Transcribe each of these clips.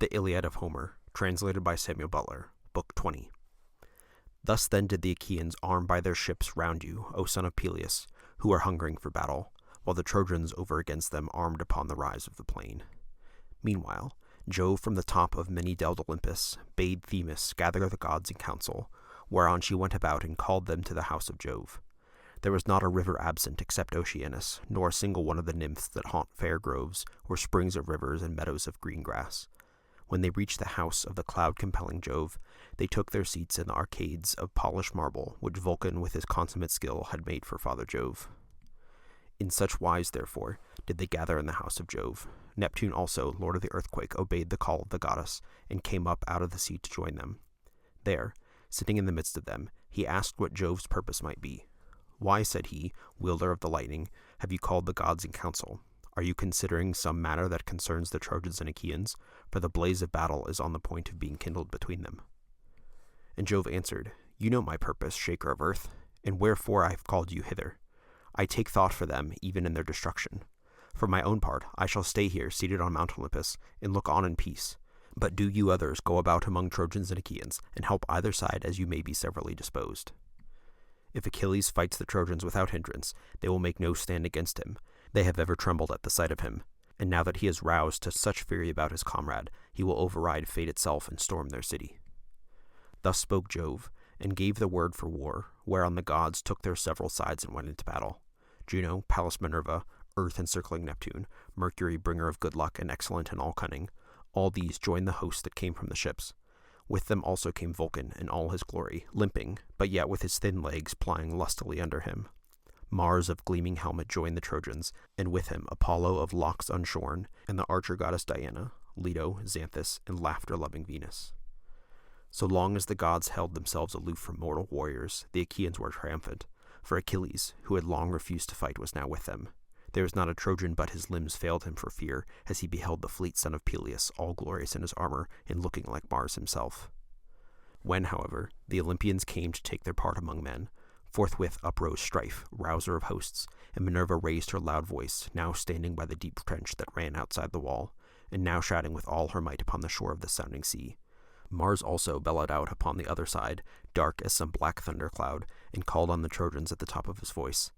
The Iliad of Homer, translated by Samuel Butler, Book 20. Thus then did the Achaeans arm by their ships round you, O son of Peleus, who are hungering for battle, while the Trojans over against them armed upon the rise of the plain. Meanwhile, Jove from the top of many-delled Olympus bade Themis gather the gods in council, whereon she went about and called them to the house of Jove. There was not a river absent except Oceanus, nor a single one of the nymphs that haunt fair groves, or springs of rivers and meadows of green grass. When they reached the house of the cloud-compelling Jove, they took their seats in the arcades of polished marble, which Vulcan with his consummate skill had made for Father Jove. In such wise, therefore, did they gather in the house of Jove. Neptune also, lord of the earthquake, obeyed the call of the goddess, and came up out of the sea to join them. There, sitting in the midst of them, he asked what Jove's purpose might be. "Why," said he, wielder of the lightning, "have you called the gods in council? Are you considering some matter that concerns the Trojans and Achaeans? For the blaze of battle is on the point of being kindled between them." And Jove answered, "You know my purpose, shaker of earth, and wherefore I have called you hither. I take thought for them, even in their destruction. For my own part, I shall stay here, seated on Mount Olympus, and look on in peace. But do you others go about among Trojans and Achaeans, and help either side as you may be severally disposed. If Achilles fights the Trojans without hindrance, they will make no stand against him. They have ever trembled at the sight of him, and now that he is roused to such fury about his comrade, he will override fate itself and storm their city." Thus spoke Jove, and gave the word for war, whereon the gods took their several sides and went into battle. Juno, Pallas Minerva, Earth encircling Neptune, Mercury, bringer of good luck and excellent in all cunning, all these joined the host that came from the ships. With them also came Vulcan in all his glory, limping, but yet with his thin legs plying lustily under him. Mars of gleaming helmet joined the Trojans, and with him Apollo of locks unshorn, and the archer goddess Diana, Leto, Xanthus, and laughter-loving Venus. So long as the gods held themselves aloof from mortal warriors, the Achaeans were triumphant, for Achilles, who had long refused to fight, was now with them. There was not a Trojan but his limbs failed him for fear, as he beheld the fleet son of Peleus, all glorious in his armor, and looking like Mars himself. When, however, the Olympians came to take their part among men, forthwith uprose Strife, rouser of hosts, and Minerva raised her loud voice, now standing by the deep trench that ran outside the wall, and now shouting with all her might upon the shore of the sounding sea. Mars also bellowed out upon the other side, dark as some black thundercloud, and called on the Trojans at the top of his voice,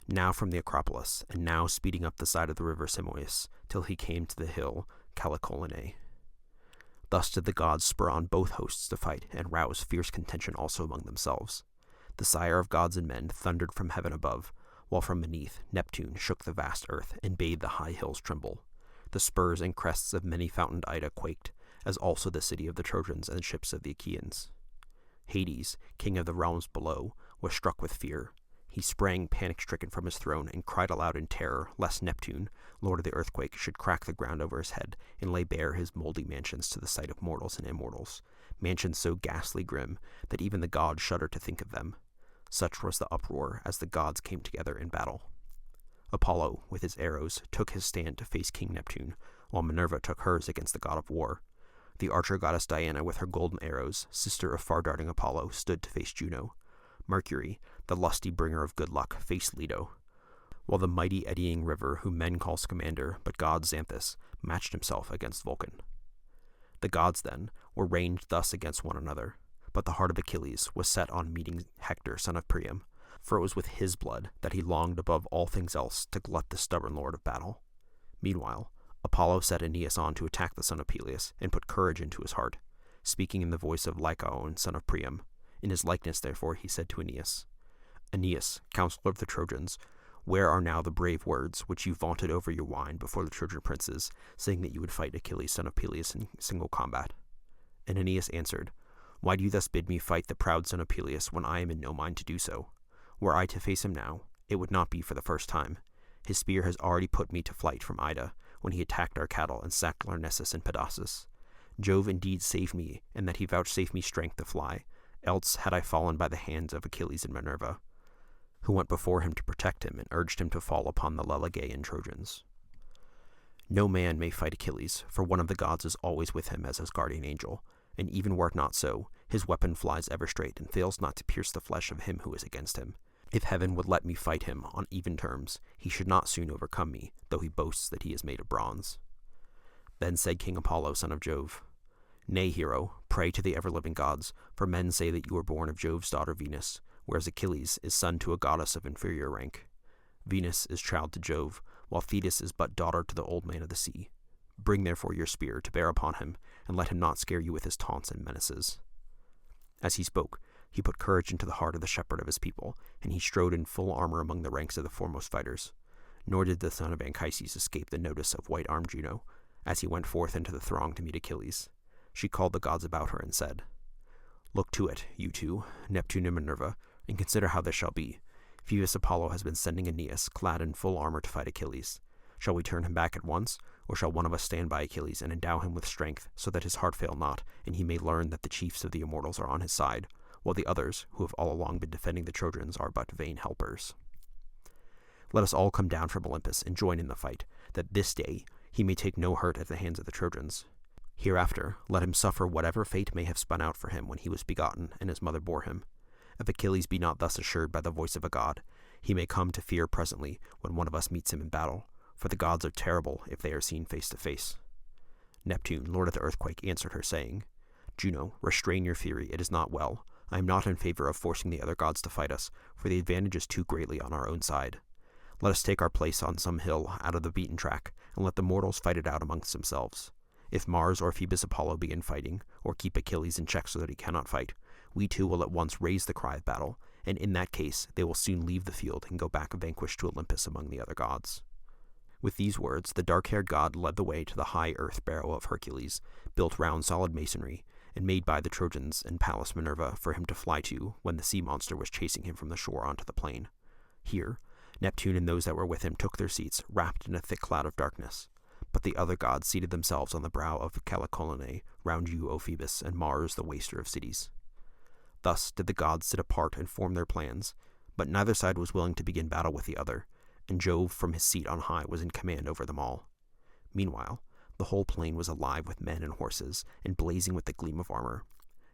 now from the Acropolis, and now speeding up the side of the river Simois, till he came to the hill Calicolinae. Thus did the gods spur on both hosts to fight, and rouse fierce contention also among themselves. The sire of gods and men thundered from heaven above, while from beneath Neptune shook the vast earth, and bade the high hills tremble. The spurs and crests of many-fountained Ida quaked, as also the city of the Trojans and the ships of the Achaeans. Hades, king of the realms below, was struck with fear. He sprang panic-stricken from his throne and cried aloud in terror lest Neptune, lord of the earthquake, should crack the ground over his head and lay bare his moldy mansions to the sight of mortals and immortals, mansions so ghastly grim that even the gods shuddered to think of them. Such was the uproar as the gods came together in battle. Apollo, with his arrows, took his stand to face King Neptune, while Minerva took hers against the god of war. The archer goddess Diana, with her golden arrows, sister of far-darting Apollo, stood to face Juno. Mercury, the lusty bringer of good luck, faced Leto, while the mighty eddying river, whom men call Scamander, but god Xanthus, matched himself against Vulcan. The gods, then, were ranged thus against one another, but the heart of Achilles was set on meeting Hector, son of Priam, for it was with his blood that he longed above all things else to glut the stubborn lord of battle. Meanwhile, Apollo set Aeneas on to attack the son of Peleus, and put courage into his heart, speaking in the voice of Lycaon, son of Priam. In his likeness, therefore, he said to Aeneas, "Aeneas, counselor of the Trojans, where are now the brave words which you vaunted over your wine before the Trojan princes, saying that you would fight Achilles, son of Peleus, in single combat?" And Aeneas answered, "Why do you thus bid me fight the proud son of Peleus when I am in no mind to do so? Were I to face him now, it would not be for the first time. His spear has already put me to flight from Ida, when he attacked our cattle and sacked Lyrnessus and Pedasus. Jove indeed saved me, and that he vouchsafed me strength to fly, else had I fallen by the hands of Achilles and Minerva, who went before him to protect him and urged him to fall upon the Lelegaean Trojans. No man may fight Achilles, for one of the gods is always with him as his guardian angel, and even were it not so, his weapon flies ever straight and fails not to pierce the flesh of him who is against him. If heaven would let me fight him on even terms, he should not soon overcome me, though he boasts that he is made of bronze." Then said King Apollo, son of Jove, Nay, hero, pray to the ever-living gods, for men say that you were born of Jove's daughter Venus, whereas Achilles is son to a goddess of inferior rank. Venus is child to Jove, while Thetis is but daughter to the old man of the sea. Bring therefore your spear to bear upon him, and let him not scare you with his taunts and menaces." As he spoke, he put courage into the heart of the shepherd of his people, and he strode in full armor among the ranks of the foremost fighters. Nor did the son of Anchises escape the notice of white-armed Juno, as he went forth into the throng to meet Achilles. She called the gods about her and said, "Look to it, you two, Neptune and Minerva, and consider how this shall be. Phoebus Apollo has been sending Aeneas, clad in full armor, to fight Achilles. Shall we turn him back at once, or shall one of us stand by Achilles and endow him with strength, so that his heart fail not, and he may learn that the chiefs of the immortals are on his side, while the others, who have all along been defending the Trojans, are but vain helpers? Let us all come down from Olympus and join in the fight, that this day he may take no hurt at the hands of the Trojans. Hereafter, let him suffer whatever fate may have spun out for him when he was begotten and his mother bore him. If Achilles be not thus assured by the voice of a god, he may come to fear presently when one of us meets him in battle, for the gods are terrible if they are seen face to face." Neptune, lord of the earthquake, answered her, saying, "Juno, restrain your fury, it is not well. I am not in favor of forcing the other gods to fight us, for the advantage is too greatly on our own side. Let us take our place on some hill out of the beaten track, and let the mortals fight it out amongst themselves. If Mars or Phoebus Apollo begin fighting, or keep Achilles in check so that he cannot fight, we two will at once raise the cry of battle, and in that case they will soon leave the field and go back vanquished to Olympus among the other gods." With these words, the dark-haired god led the way to the high earth barrow of Hercules, built round solid masonry, and made by the Trojans and Pallas Minerva for him to fly to when the sea monster was chasing him from the shore onto the plain. Here, Neptune and those that were with him took their seats, wrapped in a thick cloud of darkness. But the other gods seated themselves on the brow of Calicolinae, round you, O Phoebus, and Mars, the waster of cities. Thus did the gods sit apart and form their plans, but neither side was willing to begin battle with the other, and Jove from his seat on high was in command over them all. Meanwhile, the whole plain was alive with men and horses, and blazing with the gleam of armor.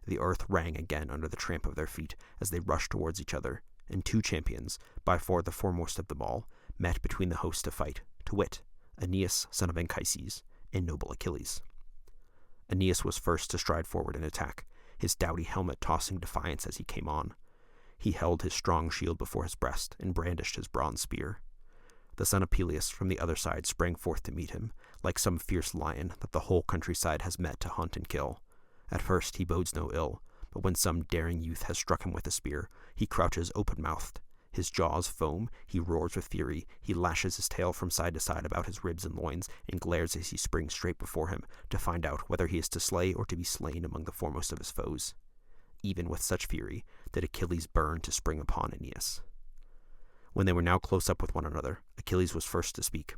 The earth rang again under the tramp of their feet as they rushed towards each other, and two champions, by far the foremost of them all, met between the hosts to fight, to wit, Aeneas, son of Anchises, and noble Achilles. Aeneas was first to stride forward and attack, his doughty helmet tossing defiance as he came on. He held his strong shield before his breast and brandished his bronze spear. The son of Peleus from the other side sprang forth to meet him, like some fierce lion that the whole countryside has met to hunt and kill. At first he bodes no ill, but when some daring youth has struck him with a spear, he crouches open-mouthed. His jaws foam, he roars with fury, he lashes his tail from side to side about his ribs and loins, and glares as he springs straight before him, to find out whether he is to slay or to be slain among the foremost of his foes. Even with such fury did Achilles burn to spring upon Aeneas. When they were now close up with one another, Achilles was first to speak.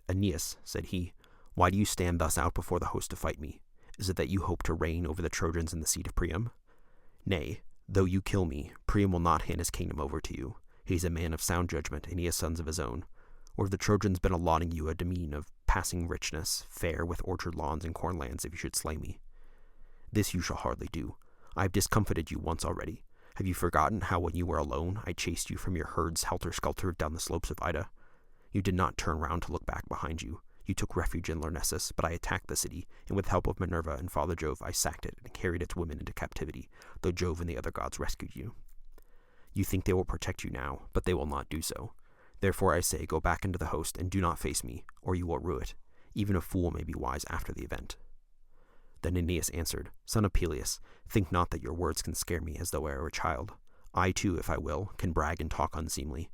"Aeneas," said he, "why do you stand thus out before the host to fight me? Is it that you hope to reign over the Trojans in the seat of Priam? Nay, though you kill me, Priam will not hand his kingdom over to you. He is a man of sound judgment, and he has sons of his own. Or have the Trojans been allotting you a demesne of passing richness, fair with orchard lawns and corn lands, if you should slay me? This you shall hardly do. I have discomfited you once already. Have you forgotten how when you were alone I chased you from your herds helter-skelter down the slopes of Ida? You did not turn round to look back behind you. You took refuge in Lyrnessus, but I attacked the city, and with help of Minerva and Father Jove I sacked it and carried its women into captivity, though Jove and the other gods rescued you. You think they will protect you now, but they will not do so. Therefore I say, go back into the host and do not face me, or you will rue it. Even a fool may be wise after the event." Then Aeneas answered, "Son of Peleus, think not that your words can scare me as though I were a child. I too, if I will, can brag and talk unseemly.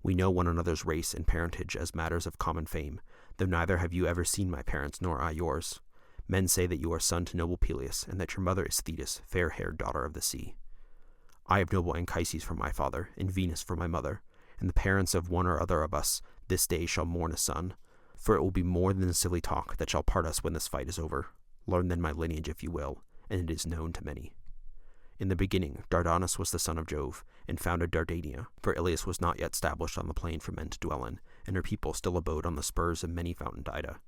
We know one another's race and parentage as matters of common fame, though neither have you ever seen my parents nor I yours. Men say that you are son to noble Peleus, and that your mother is Thetis, fair-haired daughter of the sea. I have noble Anchises for my father, and Venus for my mother, and the parents of one or other of us this day shall mourn a son, for it will be more than a silly talk that shall part us when this fight is over. Learn then my lineage if you will, and it is known to many. In the beginning, Dardanus was the son of Jove, and founded Dardania, for Iliad was not yet established on the plain for men to dwell in, and her people still abode on the spurs of many-fountained Ida.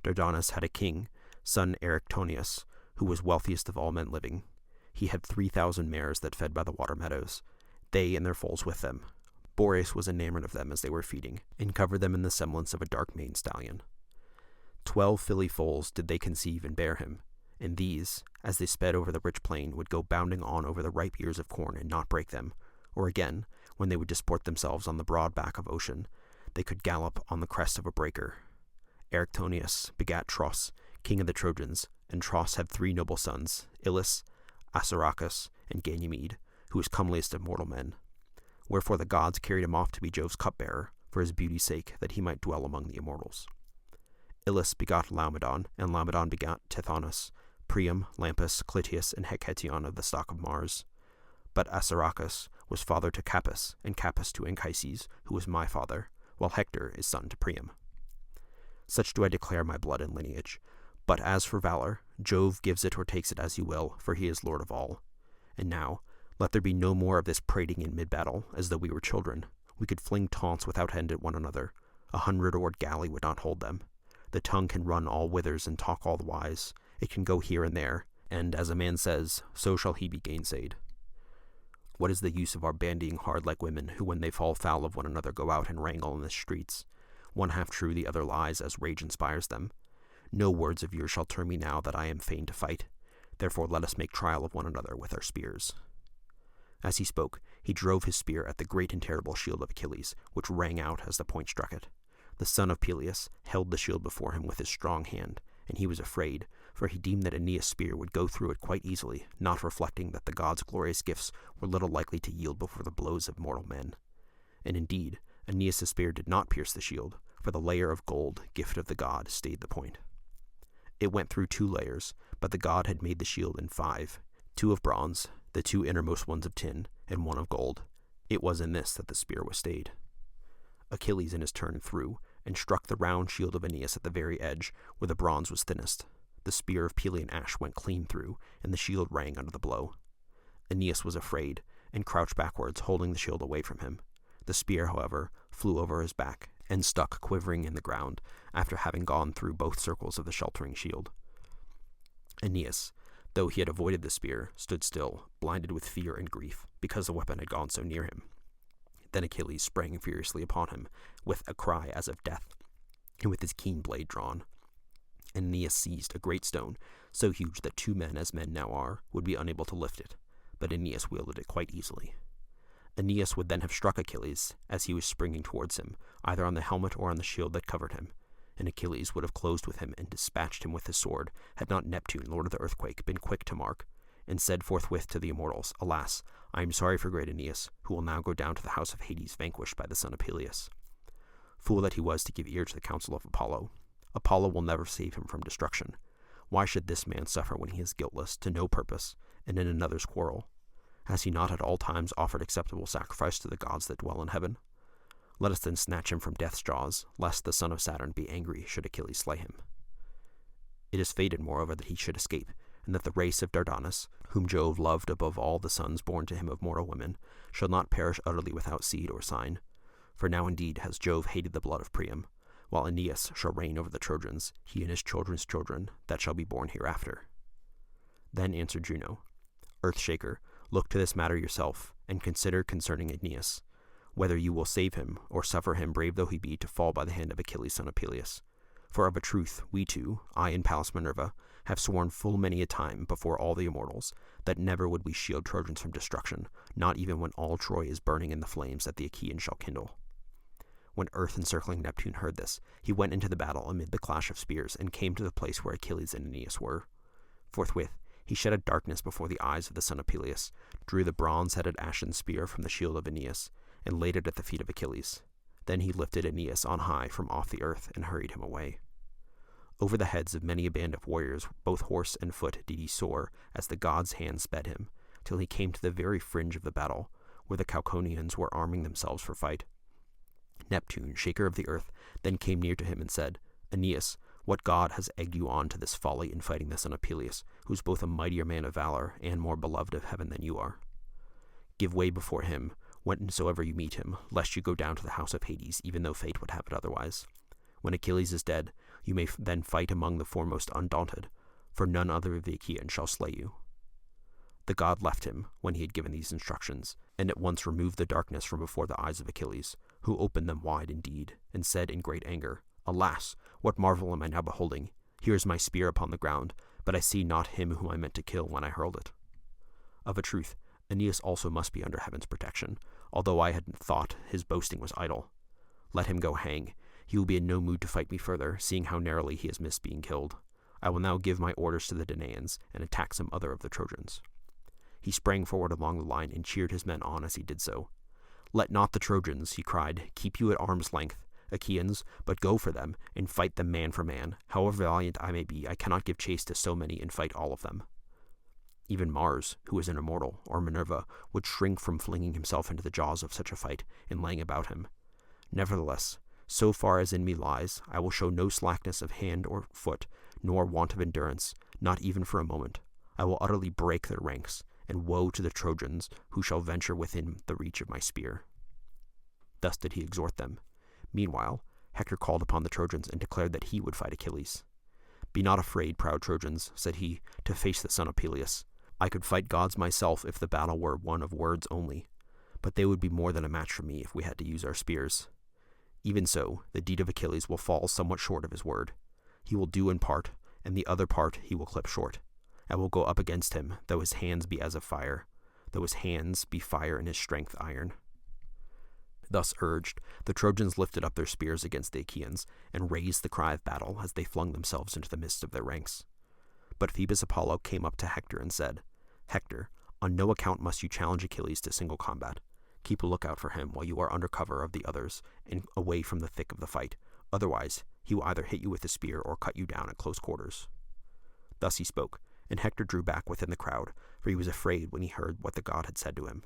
Dardanus had a king, son Erichthonius, who was wealthiest of all men living. He had 3,000 mares that fed by the water meadows, they and their foals with them. Boreas was enamored of them as they were feeding, and covered them in the semblance of a dark-maned stallion. 12 filly foals did they conceive and bear him, and these, as they sped over the rich plain, would go bounding on over the ripe ears of corn and not break them, or again, when they would disport themselves on the broad back of ocean, they could gallop on the crest of a breaker. Erichthonius begat Tros, king of the Trojans, and Tros had 3 noble sons, Ilus, Assaracus, and Ganymede, who was comeliest of mortal men. Wherefore the gods carried him off to be Jove's cupbearer, for his beauty's sake, that he might dwell among the immortals. Ilus begot Laomedon, and Laomedon begot Tithonus, Priam, Lampus, Clytius, and Hecaton of the stock of Mars. But Assaracus was father to Capys, and Capys to Anchises, who was my father, while Hector is son to Priam. Such do I declare my blood and lineage. But as for valor, Jove gives it or takes it as he will, for he is lord of all. And now, let there be no more of this prating in mid-battle, as though we were children. We could fling taunts without end at one another. 100-oared galley would not hold them. The tongue can run all withers and talk all the wise. It can go here and there, and as a man says, so shall he be gainsayed. What is the use of our bandying hard like women, who when they fall foul of one another go out and wrangle in the streets? One half true, the other lies, as rage inspires them. No words of yours shall turn me now that I am fain to fight. Therefore let us make trial of one another with our spears. As he spoke, he drove his spear at the great and terrible shield of Achilles, which rang out as the point struck it. The son of Peleus held the shield before him with his strong hand, and he was afraid, for he deemed that Aeneas' spear would go through it quite easily, not reflecting that the gods' glorious gifts were little likely to yield before the blows of mortal men. And indeed, Aeneas' spear did not pierce the shield, for the layer of gold, gift of the god, stayed the point. It went through 2 layers, but the god had made the shield in 5, 2 of bronze, the 2 innermost ones of tin, and 1 of gold. It was in this that the spear was stayed. Achilles in his turn threw, and struck the round shield of Aeneas at the very edge, where the bronze was thinnest. The spear of Pelian ash went clean through, and the shield rang under the blow. Aeneas was afraid, and crouched backwards, holding the shield away from him. The spear, however, flew over his back, and stuck quivering in the ground, after having gone through both circles of the sheltering shield. Aeneas, though he had avoided the spear, stood still, blinded with fear and grief, because the weapon had gone so near him. Then Achilles sprang furiously upon him, with a cry as of death, and with his keen blade drawn. Aeneas seized a great stone, so huge that 2 men, as men now are, would be unable to lift it, but Aeneas wielded it quite easily. Aeneas would then have struck Achilles, as he was springing towards him, either on the helmet or on the shield that covered him, and Achilles would have closed with him and dispatched him with his sword, had not Neptune, lord of the earthquake, been quick to mark, and said forthwith to the immortals, Alas, I am sorry for great Aeneas, who will now go down to the house of Hades vanquished by the son of Peleus. Fool that he was to give ear to the counsel of Apollo. Apollo will never save him from destruction. Why should this man suffer when he is guiltless, to no purpose, and in another's quarrel? Has he not at all times offered acceptable sacrifice to the gods that dwell in heaven? Let us then snatch him from death's jaws, lest the son of Saturn be angry should Achilles slay him. It is fated, moreover, that he should escape, and that the race of Dardanus, whom Jove loved above all the sons born to him of mortal women, shall not perish utterly without seed or sign. For now indeed has Jove hated the blood of Priam, while Aeneas shall reign over the Trojans, he and his children's children, that shall be born hereafter. Then answered Juno, Earthshaker, look to this matter yourself, and consider concerning Aeneas, whether you will save him, or suffer him, brave though he be, to fall by the hand of Achilles son of Peleus. For of a truth, we two, I and Pallas Minerva, have sworn full many a time before all the immortals, that never would we shield Trojans from destruction, not even when all Troy is burning in the flames that the Achaeans shall kindle. When earth-encircling Neptune heard this, he went into the battle amid the clash of spears, and came to the place where Achilles and Aeneas were. Forthwith he shed a darkness before the eyes of the son of Peleus, drew the bronze-headed ashen spear from the shield of Aeneas, and laid it at the feet of Achilles. Then he lifted Aeneas on high from off the earth, and hurried him away. Over the heads of many a band of warriors, both horse and foot, did he soar, as the god's hand sped him, till he came to the very fringe of the battle, where the Cauconians were arming themselves for fight. Neptune, shaker of the earth, then came near to him and said, Aeneas, what god has egged you on to this folly in fighting the son of Peleus, who is both a mightier man of valor and more beloved of heaven than you are? Give way before him, whensoever you meet him, lest you go down to the house of Hades, even though fate would have it otherwise. When Achilles is dead, you may then fight among the foremost undaunted, for none other of the Achaeans shall slay you. The god left him when he had given these instructions, and at once removed the darkness from before the eyes of Achilles, who opened them wide indeed, and said in great anger, Alas, what marvel am I now beholding? Here is my spear upon the ground, but I see not him whom I meant to kill when I hurled it. Of a truth, Aeneas also must be under heaven's protection, although I had thought his boasting was idle. Let him go hang. He will be in no mood to fight me further, seeing how narrowly he has missed being killed. I will now give my orders to the Danaans and attack some other of the Trojans." He sprang forward along the line and cheered his men on as he did so. "Let not the Trojans," he cried, "keep you at arm's length, Achaeans, but go for them, and fight them man for man. However valiant I may be, I cannot give chase to so many and fight all of them." Even Mars, who is an immortal, or Minerva, would shrink from flinging himself into the jaws of such a fight and laying about him. Nevertheless, so far as in me lies, I will show no slackness of hand or foot, nor want of endurance, not even for a moment. I will utterly break their ranks, and woe to the Trojans who shall venture within the reach of my spear. Thus did he exhort them. Meanwhile, Hector called upon the Trojans and declared that he would fight Achilles. "Be not afraid, proud Trojans," said he, "to face the son of Peleus. I could fight gods myself if the battle were one of words only, but they would be more than a match for me if we had to use our spears. Even so, the deed of Achilles will fall somewhat short of his word. He will do in part, and the other part he will clip short. I will go up against him, though his hands be as of fire, though his hands be fire and his strength iron." Thus urged, the Trojans lifted up their spears against the Achaeans, and raised the cry of battle as they flung themselves into the midst of their ranks. But Phoebus Apollo came up to Hector and said, "Hector, on no account must you challenge Achilles to single combat. Keep a lookout for him while you are under cover of the others and away from the thick of the fight. Otherwise, he will either hit you with a spear or cut you down at close quarters." Thus he spoke, and Hector drew back within the crowd, for he was afraid when he heard what the god had said to him.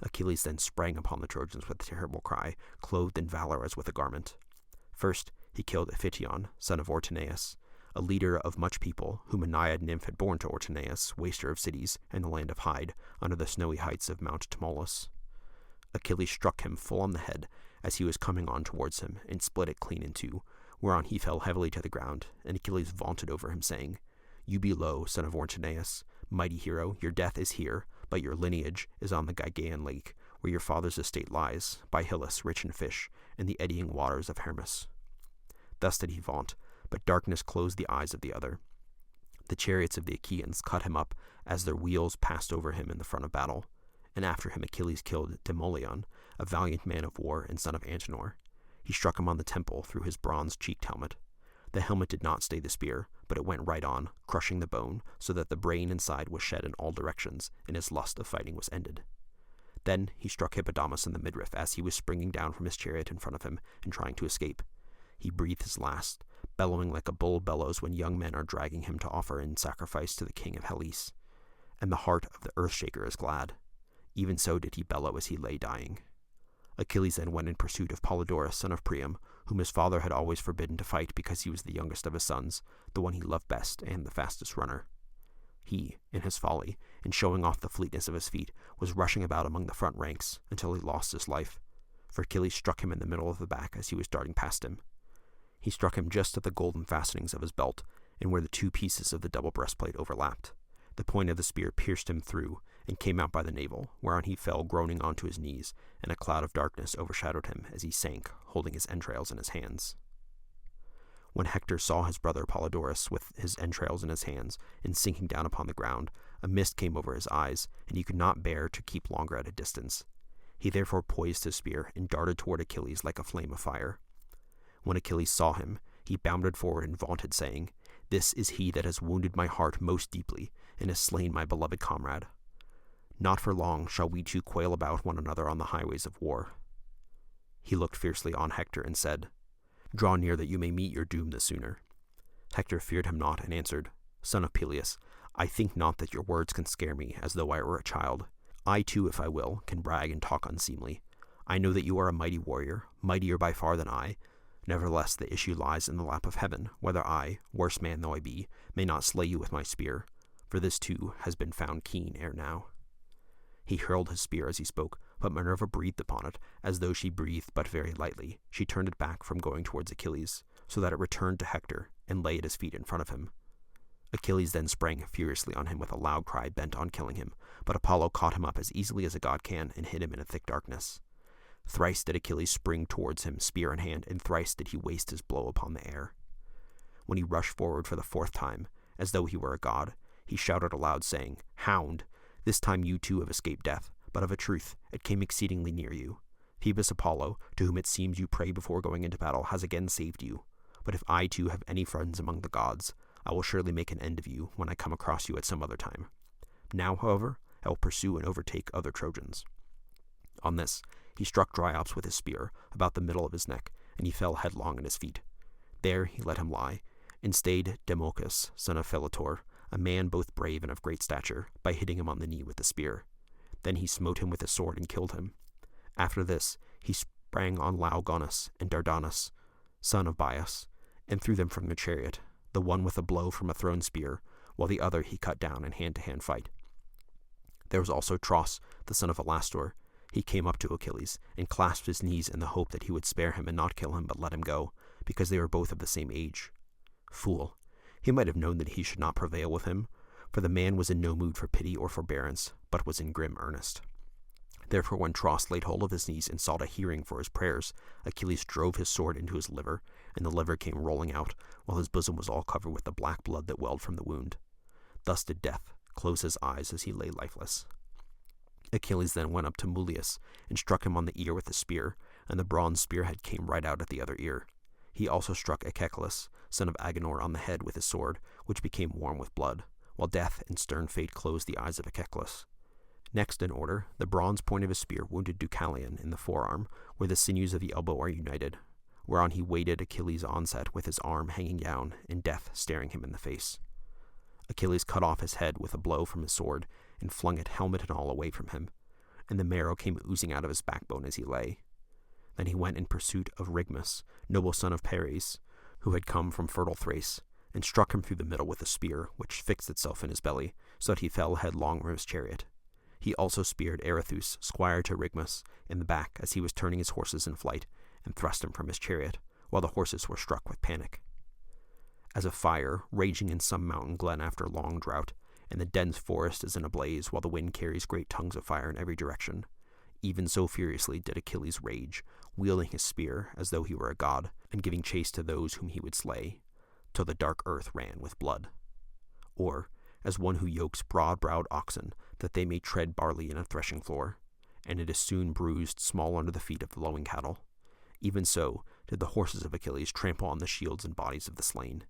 Achilles then sprang upon the Trojans with a terrible cry, clothed in valor as with a garment. First, he killed Iphition, son of Ortineus, a leader of much people, whom a naiad nymph had borne to Ortineus, waster of cities, in the land of Hyde, under the snowy heights of Mount Tmolus. Achilles struck him full on the head as he was coming on towards him, and split it clean in two, whereon he fell heavily to the ground, and Achilles vaunted over him, saying, "You be low, son of Ortineus, mighty hero, your death is here, but your lineage is on the Gygaean lake, where your father's estate lies, by Hyllus rich in fish, in the eddying waters of Hermus." Thus did he vaunt, but darkness closed the eyes of the other. The chariots of the Achaeans cut him up as their wheels passed over him in the front of battle, and after him Achilles killed Demoleon, a valiant man of war and son of Antenor. He struck him on the temple through his bronze-cheeked helmet. The helmet did not stay the spear, but it went right on, crushing the bone, so that the brain inside was shed in all directions, and his lust of fighting was ended. Then he struck Hippodamus in the midriff as he was springing down from his chariot in front of him and trying to escape. He breathed his last, bellowing like a bull bellows when young men are dragging him to offer in sacrifice to the king of Hellas. And the heart of the earth-shaker is glad. Even so did he bellow as he lay dying. Achilles then went in pursuit of Polydorus, son of Priam, whom his father had always forbidden to fight because he was the youngest of his sons, the one he loved best and the fastest runner. He, in his folly, in showing off the fleetness of his feet, was rushing about among the front ranks until he lost his life, for Achilles struck him in the middle of the back as he was darting past him. He struck him just at the golden fastenings of his belt, and where the two pieces of the double breastplate overlapped. The point of the spear pierced him through and came out by the navel, whereon he fell groaning onto his knees, and a cloud of darkness overshadowed him as he sank, holding his entrails in his hands. When Hector saw his brother Polydorus with his entrails in his hands and sinking down upon the ground, a mist came over his eyes, and he could not bear to keep longer at a distance. He therefore poised his spear and darted toward Achilles like a flame of fire. When Achilles saw him, he bounded forward and vaunted, saying, "This is he that has wounded my heart most deeply, and has slain my beloved comrade. Not for long shall we two quail about one another on the highways of war." He looked fiercely on Hector and said, "Draw near that you may meet your doom the sooner." Hector feared him not, and answered, "Son of Peleus, I think not that your words can scare me as though I were a child. I too, if I will, can brag and talk unseemly. I know that you are a mighty warrior, mightier by far than I. Nevertheless, the issue lies in the lap of heaven, whether I, worse man though I be, may not slay you with my spear, for this too has been found keen ere now." He hurled his spear as he spoke, but Minerva breathed upon it, as though she breathed but very lightly. She turned it back from going towards Achilles, so that it returned to Hector, and lay at his feet in front of him. Achilles then sprang furiously on him with a loud cry, bent on killing him, but Apollo caught him up as easily as a god can, and hid him in a thick darkness. Thrice did Achilles spring towards him, spear in hand, and thrice did he waste his blow upon the air. When he rushed forward for the fourth time, as though he were a god. He shouted aloud, saying, "Hound, this time you too have escaped death, but of a truth it came exceedingly near you. Phoebus Apollo, to whom it seems you pray before going into battle, has again saved you. But if I too have any friends among the gods, I will surely make an end of you when I come across you at some other time. Now, however, I will pursue and overtake other Trojans." On this, he struck Dryops with his spear about the middle of his neck, and he fell headlong at his feet. There he let him lie, and stayed Demouchus, son of Philetor, a man both brave and of great stature, by hitting him on the knee with the spear. Then he smote him with his sword and killed him. After this, he sprang on Laogonus and Dardanus, son of Bias, and threw them from the chariot, the one with a blow from a thrown spear, while the other he cut down in hand-to-hand fight. There was also Tros, the son of Alastor. He came up to Achilles, and clasped his knees in the hope that he would spare him and not kill him, but let him go, because they were both of the same age. Fool! He might have known that he should not prevail with him, for the man was in no mood for pity or forbearance, but was in grim earnest. Therefore when Tros laid hold of his knees and sought a hearing for his prayers, Achilles drove his sword into his liver, and the liver came rolling out, while his bosom was all covered with the black blood that welled from the wound. Thus did death close his eyes as he lay lifeless. Achilles then went up to Mulius, and struck him on the ear with a spear, and the bronze spearhead came right out at the other ear. He also struck Echeclus, son of Agenor, on the head with his sword, which became warm with blood, while death and stern fate closed the eyes of Echeclus. Next in order, the bronze point of his spear wounded Deucalion in the forearm, where the sinews of the elbow are united, whereon he waited Achilles' onset with his arm hanging down, and death staring him in the face. Achilles cut off his head with a blow from his sword, and flung it helmet and all away from him, and the marrow came oozing out of his backbone as he lay. Then he went in pursuit of Rigmus, noble son of Pares, who had come from fertile Thrace, and struck him through the middle with a spear, which fixed itself in his belly, so that he fell headlong from his chariot. He also speared Erethus, squire to Rigmus, in the back as he was turning his horses in flight, and thrust him from his chariot, while the horses were struck with panic. As a fire, raging in some mountain glen after long drought, and the dense forest is in a blaze, while the wind carries great tongues of fire in every direction, even so furiously did Achilles rage, wielding his spear as though he were a god, and giving chase to those whom he would slay, till the dark earth ran with blood. Or, as one who yokes broad-browed oxen, that they may tread barley in a threshing floor, and it is soon bruised small under the feet of the lowing cattle, even so did the horses of Achilles trample on the shields and bodies of the slain.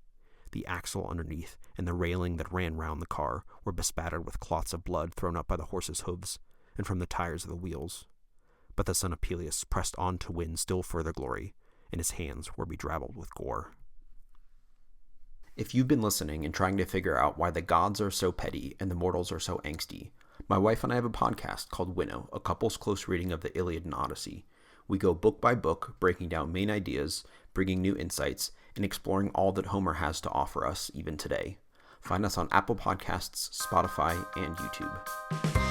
The axle underneath and the railing that ran round the car were bespattered with clots of blood thrown up by the horses' hooves, and from the tires of the wheels. But the son of Peleus pressed on to win still further glory, and his hands were bedrabbled with gore. If you've been listening and trying to figure out why the gods are so petty and the mortals are so angsty, my wife and I have a podcast called Winnow, a couple's close reading of the Iliad and Odyssey. We go book by book, breaking down main ideas, bringing new insights, and exploring all that Homer has to offer us even today. Find us on Apple Podcasts, Spotify, and YouTube.